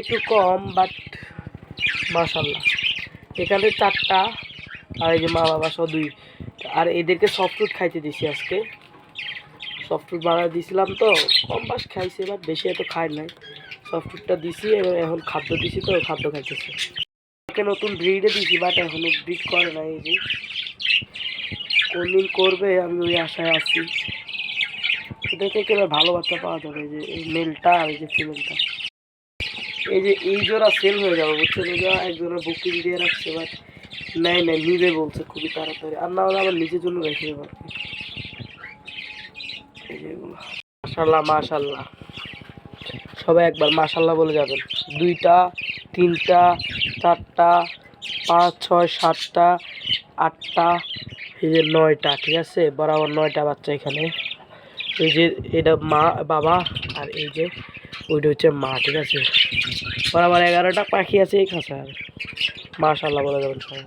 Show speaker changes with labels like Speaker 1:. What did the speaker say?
Speaker 1: একটু কম বাট মাশাআল্লাহ। এখানে 4টা আর এই যে মা বাবা সহ 2। আর এদেরকে সফট ফুড খাইতে দিছি আজকে। সফট ফুড বানায় দিয়েছিলাম তো কম বাস খাইছে, বাট বেশি এত খাই নাই। সফট ফুডটা দিছি এবং এখন খাদ্য দিছি তো খাদ্য খাইতেছে। ওকে নতুন ব্রিডে দিছি বাট এখনো ব্রিড করে নাই। এই যে কোনদিন করবে আমি ওই আশায় আছি। এটা থেকে এবার ভালো বাচ্চা পাওয়া যাবে। এই যে এই মেলটা আর এই যে ফিমেলটা, এই যে এই জোড়া সেল হয়ে যাবে বুঝছেন। এই জোড়া একজনের বুকিং দিয়ে রাখছে বাট নাই নিজে বলছে খুবই তাড়াতাড়ি, আর না হলে আবার নিজের জন্য রেখে দেবো। এই যে মাশাল্লাহ মাশাল্লাহ, সবাই একবার মাশাল্লাহ বলে যাবেন। 2টা 3টা 4টা 5 6 7টা 8টা এই যে 9টা, ঠিক আছে, বরাবর 9টা বাচ্চা এখানে। এই যে এটা মা বাবা আর এই যে ওইটা হচ্ছে মা, ঠিক আছে। বরাবর 11টা পাখি আছে এই খাঁচায়। মাশাল্লাহ বলে যাবেন সবাই।